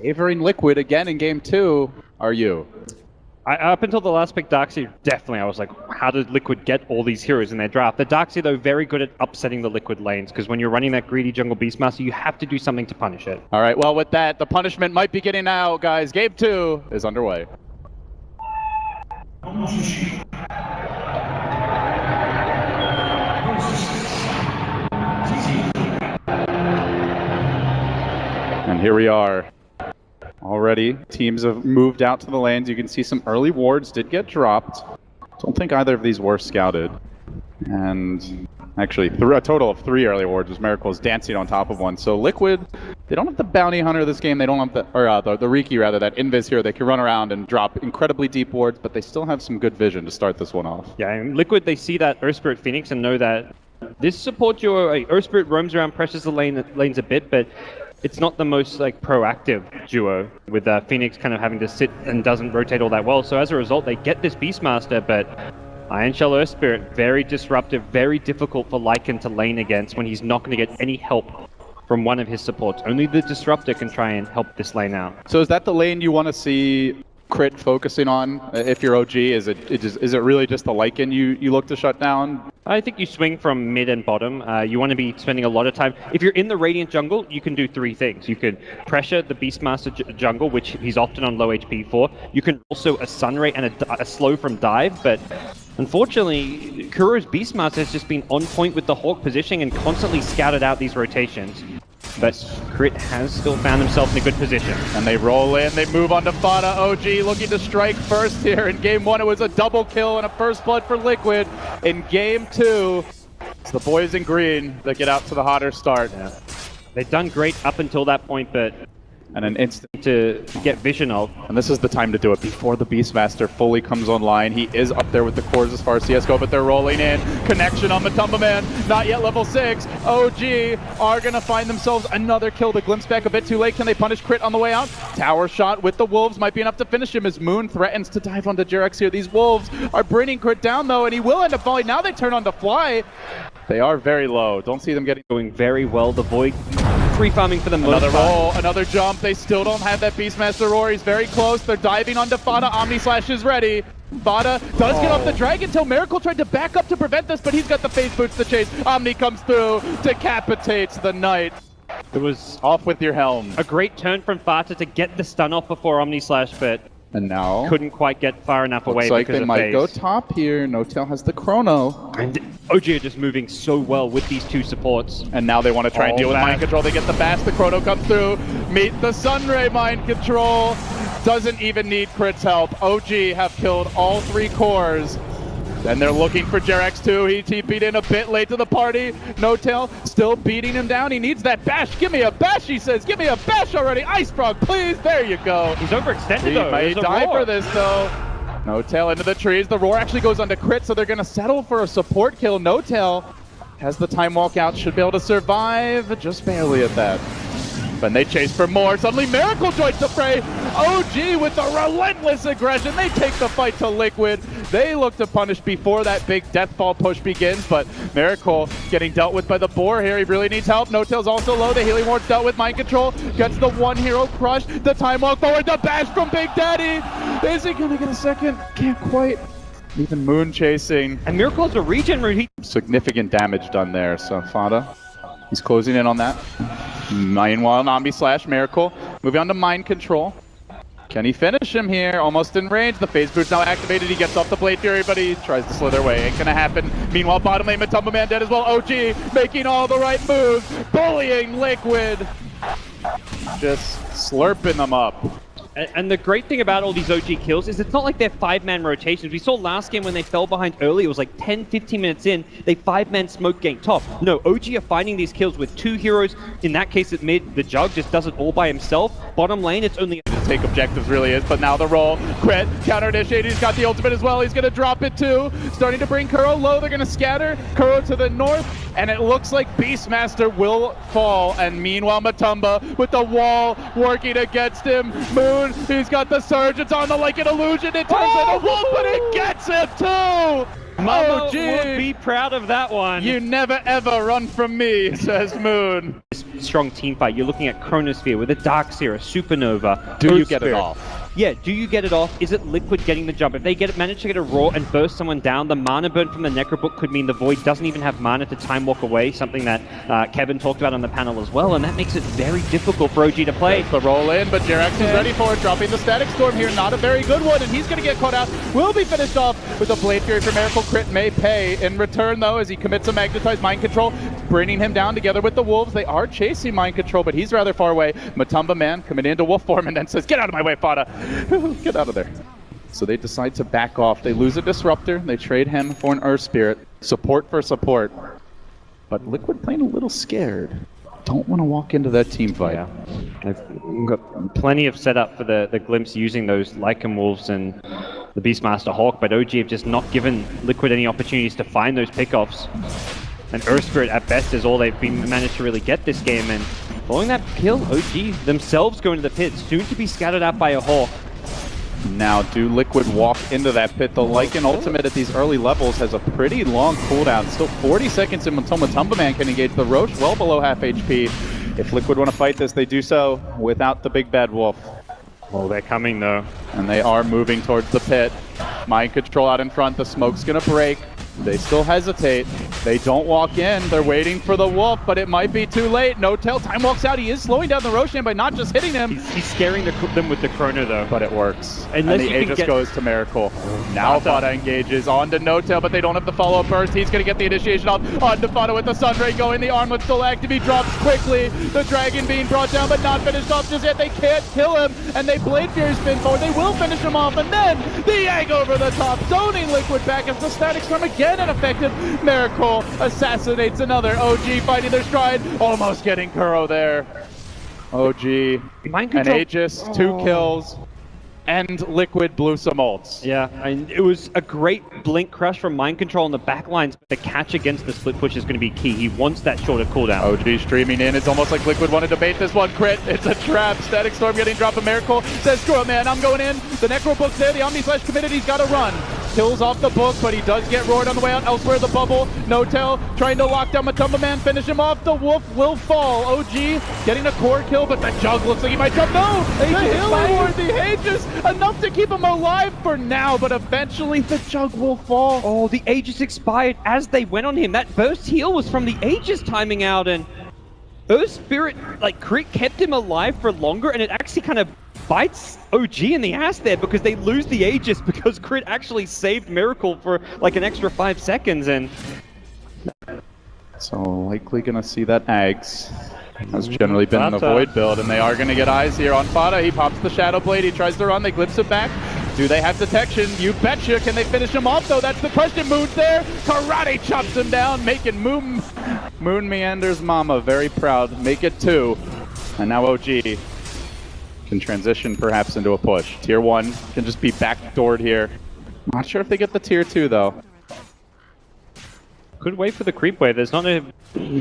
favoring Liquid again in game 2 are you? Up until the last pick, Darkseid, definitely I was like, how did Liquid get all these heroes in their draft? The Darkseid, though, very good at upsetting the Liquid lanes, because when you're running that greedy jungle Beastmaster, you have to do something to punish it. All right, well, with that, the punishment might be getting out, guys. Game 2 is underway. And here we are. Already, teams have moved out to the lanes. You can see some early wards did get dropped. Don't think either of these were scouted. And actually, a total of 3 early wards as Miracle's dancing on top of one. So Liquid, they don't have the Bounty Hunter this game. They don't have the Riki, rather, that Invis here. They can run around and drop incredibly deep wards, but they still have some good vision to start this one off. Yeah, and Liquid, they see that Earth Spirit Phoenix and know that this support duo, Earth Spirit roams around, pressures the lanes a bit, but it's not the most proactive duo, with Phoenix kind of having to sit and doesn't rotate all that well. So as a result, they get this Beastmaster, but Iron Shell Earth Spirit, very disruptive, very difficult for Lycan to lane against when he's not going to get any help from one of his supports. Only the Disruptor can try and help this lane out. So is that the lane you want to see Crit focusing on if you're OG? Is it really just the Lycan you look to shut down? I think you swing from mid and bottom. You want to be spending a lot of time. If you're in the Radiant jungle, you can do 3 things. You can pressure the Beastmaster jungle, which he's often on low HP for. You can also a Sunray and a slow from dive, but unfortunately, Kuro's Beastmaster has just been on point with the Hawk positioning and constantly scouted out these rotations. But Crit has still found himself in a good position. And they roll in, they move on to Fada. OG looking to strike first here. In game 1, it was a double kill and a first blood for Liquid. In game 2, it's the boys in green that get out to the hotter start. Yeah. They've done great up until that point, but and an instant to get vision of. And this is the time to do it before the Beastmaster fully comes online. He is up there with the cores as far as CSGO, but they're rolling in. Connection on Matumba Man, not yet level 6. OG are gonna find themselves another kill. The glimpse back a bit too late. Can they punish Crit on the way out? Tower shot with the Wolves might be enough to finish him as Moon threatens to dive onto Jarex here. These Wolves are bringing Crit down though, and he will end up falling. Now they turn on to Fly. They are very low. Don't see them going very well. The Void free farming for the most Another roll, another jump. They still don't have that Beastmaster roar. He's very close. They're diving onto Fada. Omni Slash is ready. Fada does get off the Dragon Tail. Miracle tried to back up to prevent this, but he's got the Phase Boots to chase. Omni comes through, decapitates the Knight. It was off with your helm. A great turn from Fada to get the stun off before Omni Slash, but and now couldn't quite get far enough away. Looks like they might phase. go top here. No-Tail has the Chrono. And OG are just moving so well with these 2 supports. And now they want to try and deal with Mind Control. They get the Bash, the Chrono comes through. Meet the Sunray Mind Control. Doesn't even need Crit's help. OG have killed all 3 cores. Then they're looking for Jarex too. He TP'd in a bit late to the party. No-Tail still beating him down. He needs that bash. Give me a bash, he says. Give me a bash already. Ice Frog, please. There you go. He's overextended though. He might die for this though. No-Tail into the trees. The roar actually goes onto Crit, so they're going to settle for a support kill. No-Tail has the time walk out. Should be able to survive just barely at that. But they chase for more. Suddenly Miracle joins the fray. OG with the relentless aggression. They take the fight to Liquid. They look to punish before that big deathfall push begins, but Miracle getting dealt with by the boar here. He really needs help. No-Tail's also low. The healing ward's dealt with. Mind Control gets the 1 hero crush. The time walk forward. The bash from Big Daddy. Is he gonna get a second? Can't quite. Even Moon chasing. And Miracle has a regen route. Significant damage done there. So Fada, he's closing in on that. Meanwhile, Nambi slash Miracle moving on to Mind Control. Can he finish him here? Almost in range. The Phase Boot's now activated. He gets off the Blade Fury, but he tries to slither away. Ain't gonna happen. Meanwhile, bottom lane, Matumba Man dead as well. OG making all the right moves. Bullying Liquid. Just slurping them up. And the great thing about all these OG kills is it's not like they're 5-man rotations. We saw last game when they fell behind early, it was like 10, 15 minutes in, they 5-man smoke ganked top. No, OG are finding these kills with 2 heroes. In that case at mid, the Jug just does it all by himself. Bottom lane, it's only to take objectives really is, but now the roll. Crit, counter initiate, he's got the ultimate as well. He's gonna drop it too. Starting to bring Kuro low, they're gonna scatter. Kuro to the north, and it looks like Beastmaster will fall. And meanwhile, Matumba with the wall working against him. Moon, he's got the surge, it's on the like an illusion. It turns into a wolf, but it gets him too! Mama OG! would be proud of that one. You never ever run from me, says Moon. Strong team fight. You're looking at Chronosphere with a Darkseer, a Supernova. Do you Earth get it Spirit. off? Yeah, do you get it off? Is it Liquid getting the jump? If they manage to get a Roar and burst someone down, the mana burn from the Necrobook could mean the Void doesn't even have mana to time walk away, something that Kevin talked about on the panel as well, and that makes it very difficult for OG to play. The roll in, but Jerax is ready for it, dropping the Static Storm here. Not a very good one, and he's going to get caught out. Will be finished off with a Blade Fury for Miracle. Crit may pay in return, though, as he commits a Magnetized Mind Control, bringing him down together with the Wolves. They are chasing Mind Control, but he's rather far away. Matumba Man coming into Wolf form and then says, "Get out of my way, Fada." Get out of there. So they decide to back off. They lose a Disruptor. They trade him for an Earth Spirit. Support for support. But Liquid playing a little scared. Don't want to walk into that team fight. Yeah. They've got plenty of setup for the Glimpse using those Lycan Wolves and the Beastmaster Hawk, but OG have just not given Liquid any opportunities to find those pickoffs. And Earth Spirit at best is all they've managed to really get this game, and following that kill, OG themselves go into the pit, soon to be scattered out by a Hawk. Now, do Liquid walk into that pit? The Lycan ultimate at these early levels has a pretty long cooldown. Still 40 seconds until Matumba Man can engage the Roche, well below half HP. If Liquid want to fight this, they do so without the big bad wolf. Oh, they're coming though. And they are moving towards the pit. Mind control out in front. The smoke's going to break. They still hesitate. They don't walk in. They're waiting for the wolf, but it might be too late. No Tail time walks out. He is slowing down the Roshan by not just hitting him. He's scaring them with the Chrono though. But it works. Unless and the Aegis goes to Miracle. Now Fada engages onto No Tail, but they don't have the follow-up burst. He's going to get the initiation off onto Fada with the Sunray going. The armlet still active. He drops quickly. The Dragon being brought down, but not finished off just yet. They can't kill him, and they Blade Fury spin forward. They will finish him off, and then the egg over the top, zoning Liquid back as the Static Storm again ineffective. Miracle assassinates another. OG fighting their stride, almost getting Kuro there. OG and Aegis, 2 kills, and Liquid blew some ults. Yeah, and it was a great blink crush from Mind Control on the back lines. The catch against the split push is going to be key. He wants that shorter cooldown. OG streaming in. It's almost like Liquid wanted to bait this one. Crit. It's a trap. Static Storm getting dropped. A Miracle says, "Screw it, man. I'm going in." The Necrobook's there. The Omni Slash committed. He's got to run. Kills off the book, but he does get roared on the way out. Elsewhere, the bubble. No Tail trying to lock down Matumba Man. Finish him off. The wolf will fall. OG getting a core kill, but the Jug looks like he might jump. No! The Hilly the Aegis. Enough to keep him alive for now, but eventually the Jug will fall. Oh, the Aegis expired as they went on him. That burst heal was from the Aegis timing out, and Earth Spirit, like, crit kept him alive for longer, and it actually kind of bites OG in the ass there because they lose the Aegis because crit actually saved Miracle for like an extra 5 seconds, and so likely gonna see that Ags. Has generally been the Void build, and they are gonna get eyes here on Fada. He pops the Shadow Blade, he tries to run, they glimpse it back. Do they have detection? You betcha. Can they finish him off though? That's the question. Moon's there. Karate chops him down, making Moon Meander's mama very proud. Make it 2. And now OG can transition perhaps into a push. Tier 1 can just be backdoored here. Not sure if they get the Tier 2 though. could wait for the creep wave. There's not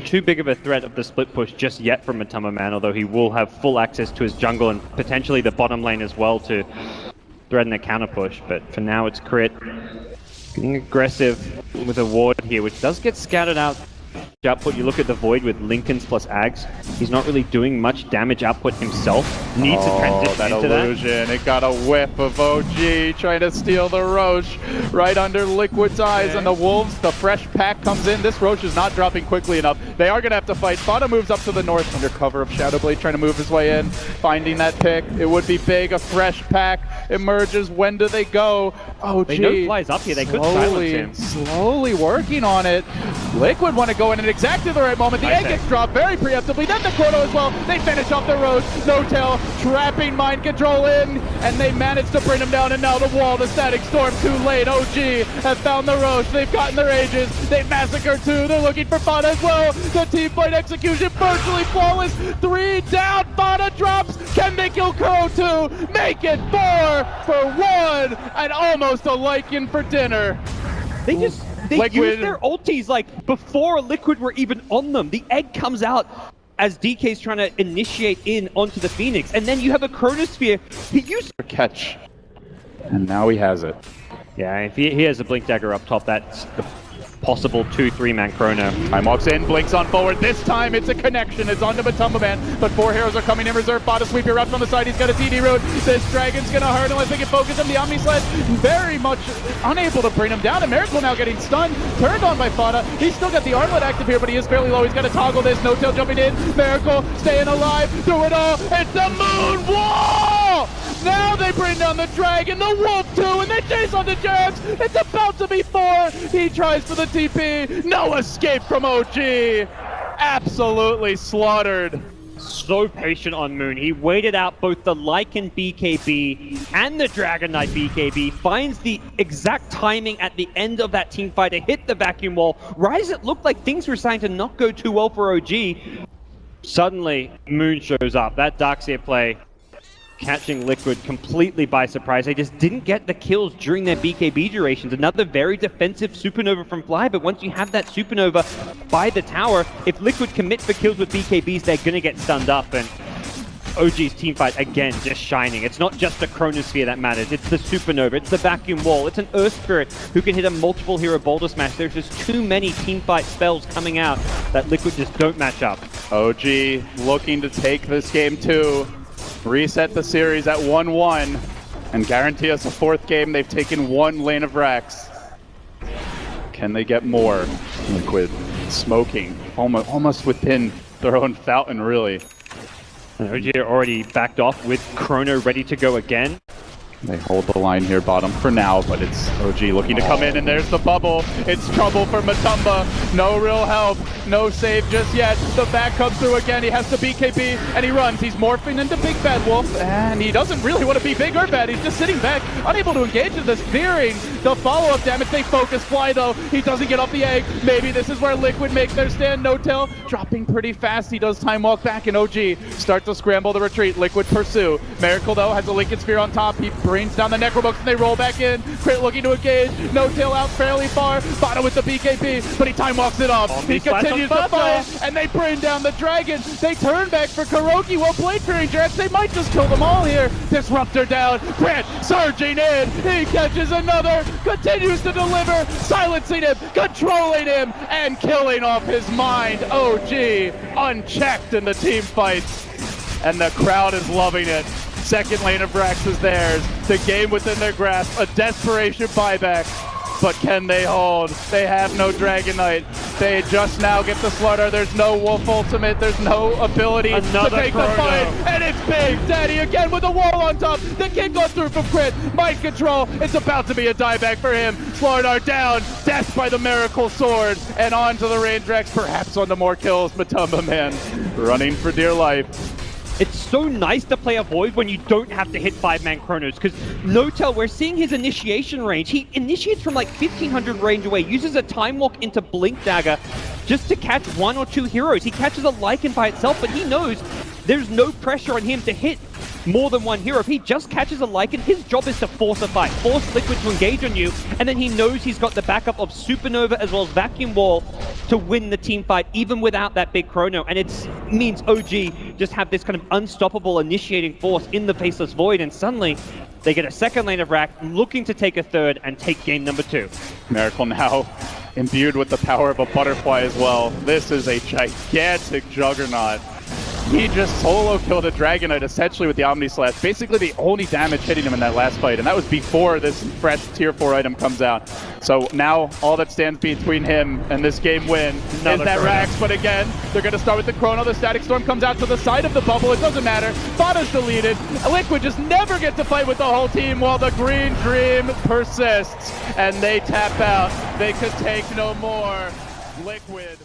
too big of a threat of the split push just yet from Matumba Man, although he will have full access to his jungle and potentially the bottom lane as well to threaten a counter push. But for now it's crit. Getting aggressive with a ward here, which does get scattered out. Output, you look at the Void with Lincolns plus Ags, he's not really doing much damage output himself. Needs to transition that into illusion. It got a whiff of OG trying to steal the Roche right under Liquid's eyes, and the Wolves, the fresh pack comes in. This Roche is not dropping quickly enough. They are going to have to fight. Fada moves up to the north under cover of Shadowblade, trying to move his way in, finding that pick. It would be big. A fresh pack emerges. When do they go? OG They know flies up here. They could silence him. Slowly working on it. Liquid want to go in at exactly the right moment. The egg gets dropped very preemptively. Then the Chrono as well. They finish off the Roche. No Tail trapping mind control in, and they manage to bring him down. And now the wall, the Static Storm, too late. OG have found the Roche. They've gotten their Aegis. They massacre two. They're looking for Fada as well. The team fight execution virtually flawless. 3 down. Fada drops. Can they kill Kuro 2? Make it 4 for 1, and almost a Lycan for dinner. They used their ultis like before Liquid were even on them. The egg comes out as DK's trying to initiate in onto the Phoenix, and then you have a Chronosphere. He used catch, and now he has it. Yeah, if he has a Blink Dagger up top, that's the possible 2-3-man chrono. Time walks in, blinks on forward. This time it's a connection. It's onto Matumba Man, but 4 heroes are coming in reserve. Bot a sweep erupts on the side. He's got a TD route. This dragon's gonna hurt unless they can focus him. The Omni Sled very much unable to bring him down. And Miracle now getting stunned, turned on by Fada. He's still got the armlet active here, but he is fairly low. He's got to toggle this. No Tail jumping in. Miracle staying alive through it all. It's the Moon Wall! Now they bring down the dragon, the wolf too, and they chase on the Jabs. It's about to be 4. He tries for the TP. No escape from OG. Absolutely slaughtered. So patient on Moon. He waited out both the Lycan BKB and the Dragon Knight BKB, finds the exact timing at the end of that team fight to hit the vacuum wall. Right as it looked like things were starting to not go too well for OG, suddenly Moon shows up. That Darkseer play catching Liquid completely by surprise. They just didn't get the kills during their BKB durations. Another very defensive Supernova from Fly, but once you have that Supernova by the tower, if Liquid commit for kills with BKBs, they're going to get stunned up, and OG's teamfight, again, just shining. It's not just the Chronosphere that matters, it's the Supernova, it's the Vacuum Wall, it's an Earth Spirit who can hit a multiple hero Boulder Smash. There's just too many teamfight spells coming out that Liquid just don't match up. OG looking to take this game too. Reset the series at 1-1 and guarantee us a 4th game. They've taken 1 lane of Rax. Can they get more? Liquid smoking almost within their own fountain, really. And OG are already backed off with Chrono ready to go again. They hold the line here bottom for now, but it's OG looking to come in, and there's the bubble. It's trouble for Matumba. No real help. No save just yet. The back comes through again. He has to BKB, and he runs. He's morphing into Big Bad Wolf, and he doesn't really want to be big or bad. He's just sitting back, unable to engage in this, fearing the follow-up damage. They focus Fly, though. He doesn't get off the egg. Maybe this is where Liquid make their stand. No Tail dropping pretty fast. He does time walk back, and OG start to scramble the retreat. Liquid pursue. Miracle, though, has a Lincoln Sphere on top. He brings down the Necrobox, and they roll back in. Crit looking to engage. No Tail out fairly far. Bottom with the BKB, but he time walks it off. He continues to fight, and they bring down the dragon. They turn back for Kuroki while Blade Fearing Drax. They might just kill them all here. Disruptor down. Crit surging in. He catches another. Continues to deliver. Silencing him. Controlling him. And killing off his mind. OG unchecked in the team fights. And the crowd is loving it. 2nd lane of Rax is theirs. The game within their grasp. A desperation buyback. But can they hold? They have no Dragon Knight. They just now get the slaughter. There's no Wolf Ultimate. There's no ability to take the fight. And it's Big Daddy again with a wall on top. The King goes through from Crit. Mind Control. It's about to be a dieback for him. Slardar down. Death by the Miracle Sword. And on to the Range Rex. Perhaps on to more kills. Matumba Man running for dear life. It's so nice to play a Void when you don't have to hit 5-man Chronos, because Notel, we're seeing his initiation range. He initiates from like 1500 range away, uses a Time Walk into Blink Dagger just to catch 1 or 2 heroes. He catches a Lycan by itself, but he knows there's no pressure on him to hit more than 1 hero. If he just catches a Lycan, his job is to force a fight, force Liquid to engage on you, and then he knows he's got the backup of Supernova as well as Vacuum Wall to win the team fight, even without that big Chrono. And it means OG just have this kind of unstoppable initiating force in the Faceless Void, and suddenly they get a 2nd lane of Rack, looking to take a 3rd and take game number 2. Miracle now imbued with the power of a butterfly as well. This is a gigantic juggernaut. He just solo killed a Dragon Knight essentially with the Omni Slash. Basically the only damage hitting him in that last fight, and that was before this fresh tier 4 item comes out. So now all that stands between him and this game win is that Rax, but again, they're going to start with the Chrono. The Static Storm comes out to the side of the bubble. It doesn't matter. Fada's deleted. Liquid just never get to fight with the whole team while the Green Dream persists, and they tap out. They could take no more. Liquid